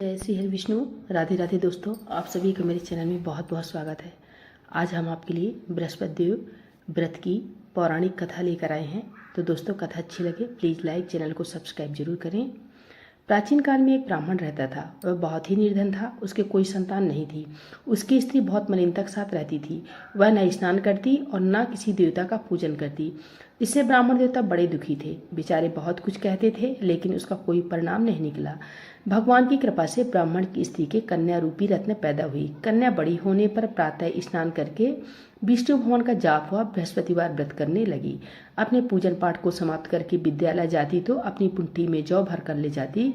जय श्री हरि विष्णु। राधे राधे दोस्तों, आप सभी का मेरे चैनल में बहुत बहुत स्वागत है। आज हम आपके लिए बृहस्पति देव व्रत की पौराणिक कथा लेकर आए हैं। तो दोस्तों, कथा अच्छी लगे प्लीज़ लाइक, चैनल को सब्सक्राइब जरूर करें। प्राचीन काल में एक ब्राह्मण रहता था। वह बहुत ही निर्धन था। उसके कोई संतान नहीं थी। उसकी स्त्री बहुत मलिनता के साथ रहती थी। वह न स्नान करती और न किसी देवता का पूजन करती। इससे ब्राह्मण देवता बड़े दुखी थे। बेचारे बहुत कुछ कहते थे, लेकिन उसका कोई परिणाम नहीं निकला। भगवान की कृपा से ब्राह्मण की स्त्री के कन्या रूपी रत्न पैदा हुई। कन्या बड़ी होने पर प्रातः स्नान करके विष्णु भगवान का जाप हुआ बृहस्पतिवार व्रत करने लगी। अपने पूजन पाठ को समाप्त करके विद्यालय जाती तो अपनी पुंटी में जौ भर कर ले जाती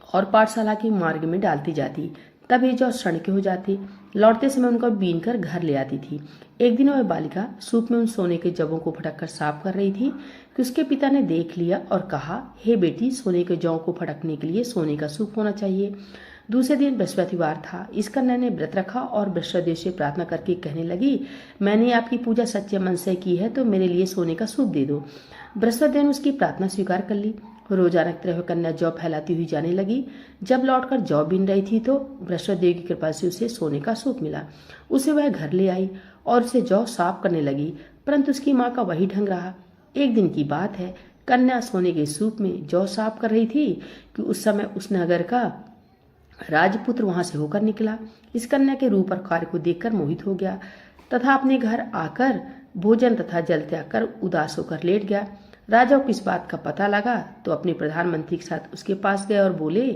और पाठशाला के मार्ग में डालती जाती। तब ये जौ सड़ के हो जाती। लौटते समय उनको बीन कर घर ले आती थी। एक दिन वह बालिका सूप में उन सोने के जवों को फटक कर साफ कर रही थी कि उसके पिता ने देख लिया और कहा, हे बेटी, सोने के जौ को फटकने के लिए सोने का सूप होना चाहिए। दूसरे दिन बृहस्पतिवार था। इस कन्या ने व्रत रखा और बृहस्पति से प्रार्थना करके कहने लगी, मैंने आपकी पूजा सच्चे मन से की है तो मेरे लिए सोने का सूप दे दो। बृहस्पति ने उसकी प्रार्थना स्वीकार कर ली। रोजाना की तरह कन्या जौ फैलाती हुई जाने लगी। जब लौटकर जौ बीन रही थी तो बृहस्पति देव की कृपा से उसे सोने का सूप मिला। उसे वह घर ले आई और उसे जौ साफ करने लगी, परंतु उसकी माँ का वही ढंग रहा। एक दिन की बात है, कन्या सोने के सूप में जौ साफ कर रही थी कि उस समय उस नगर का राजपुत्र वहां से होकर निकला। इस कन्या के रूप और कार्य को देखकर मोहित हो गया तथा अपने घर आकर भोजन तथा जल त्याग कर उदास होकर लेट गया। राजा को इस बात का पता लगा तो अपने प्रधानमंत्री के साथ उसके पास गए और बोले,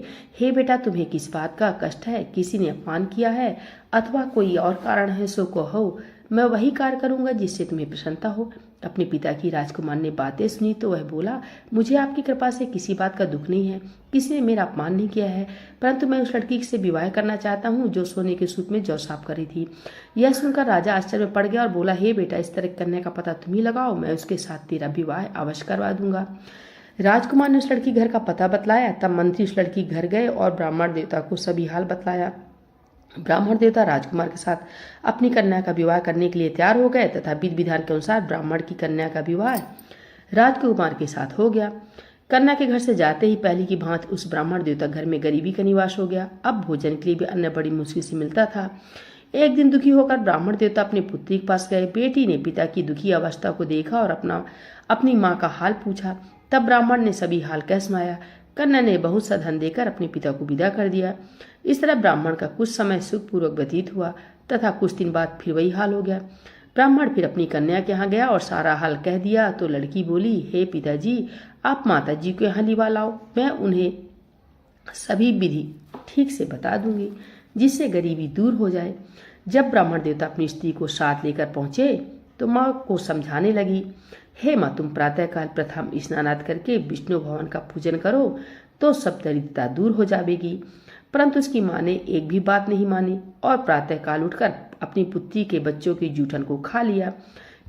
हे बेटा, तुम्हें किस बात का कष्ट है? किसी ने अपमान किया है अथवा कोई और कारण है सो कहो, मैं वही कार्य करूंगा जिससे तुम्हें प्रसन्नता हो। अपने पिता की राजकुमार ने बातें सुनी तो वह बोला, मुझे आपकी कृपा से किसी बात का दुख नहीं है। किसी ने मेरा अपमान नहीं किया है, परंतु मैं उस लड़की से विवाह करना चाहता हूँ जो सोने के सूप में जौ साफ कर रही थी। यह सुनकर राजा आश्चर्य में पड़ गया और बोला, हे बेटा, इस तरह करने का पता तुम ही लगाओ, मैं उसके साथ तेरा विवाह अवश्य करवा दूंगा। राजकुमार ने उस लड़की घर का पता बतलाया। तब मंत्री उस लड़की घर गए और ब्राह्मण देवता को सभी हाल बतलाया। ब्राह्मण देवता राजकुमार के साथ अपनी कन्या का विवाह करने के लिए तैयार हो गए तथा विधि विधान के अनुसार ब्राह्मण की कन्या का विवाह राजकुमार के साथ हो गया। कन्या के घर से जाते ही पहली की भांति उस ब्राह्मण देवता घर में गरीबी का निवास हो गया। अब भोजन के लिए भी अन्न बड़ी मुश्किल से मिलता था। एक दिन दुखी होकर ब्राह्मण देवता अपनी पुत्री के पास गए। बेटी ने पिता की दुखी अवस्था को देखा और अपनी माँ का हाल पूछा। तब ब्राह्मण ने सभी हाल कह सुनाया। कन्या ने बहुत सा धन देकर अपने पिता को विदा कर दिया। इस तरह ब्राह्मण का कुछ समय सुखपूर्वक व्यतीत हुआ तथा कुछ दिन बाद फिर वही हाल हो गया। ब्राह्मण फिर अपनी कन्या के यहाँ गया और सारा हाल कह दिया तो लड़की बोली, हे पिताजी, आप माता जी को यहाँ लिवा लाओ, मैं उन्हें सभी विधि ठीक से बता दूंगी जिससे गरीबी दूर हो जाए। जब ब्राह्मण देवता अपनी स्त्री को साथ लेकर पहुंचे तो माँ को समझाने लगी, हे माँ, तुम प्रातःकाल प्रथम स्नानाद करके विष्णु भगवान का पूजन करो तो सब दरिद्रता दूर हो जाएगी। परंतु उसकी माँ ने एक भी बात नहीं मानी और प्रातःकाल उठकर अपनी पुत्री के बच्चों की जूठन को खा लिया।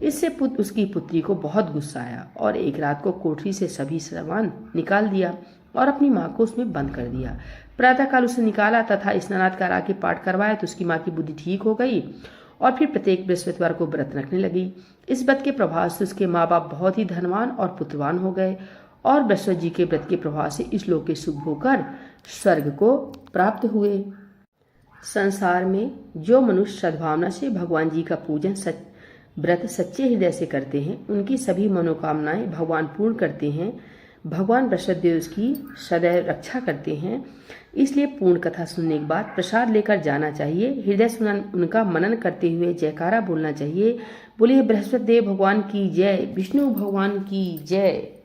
इससे उसकी पुत्री को बहुत गुस्सा आया और एक रात को कोठरी से सभी सामान निकाल दिया और अपनी माँ को उसमें बंद कर दिया। प्रातःकाल उसे निकाला तथा स्नानाद करा के पाठ करवाया तो उसकी माँ की बुद्धि ठीक हो गई और फिर प्रत्येक बृहस्पतिवार को व्रत रखने लगी। इस व्रत के प्रभाव से उसके माँ बाप बहुत ही धनवान और पुत्रवान हो गए और बृहस्पति जी के व्रत के प्रभाव से इस लोक के शुभ होकर स्वर्ग को प्राप्त हुए। संसार में जो मनुष्य सद्भावना से भगवान जी का पूजन व्रत सच्चे हृदय से करते हैं, उनकी सभी मनोकामनाएं भगवान पूर्ण करते हैं। भगवान बृहस्पति देव उसकी सदैव रक्षा करते हैं। इसलिए पूर्ण कथा सुनने के बाद प्रसाद लेकर जाना चाहिए। हृदय सुना उनका मनन करते हुए जयकारा बोलना चाहिए। बोलिए बृहस्पति देव भगवान की जय, विष्णु भगवान की जय।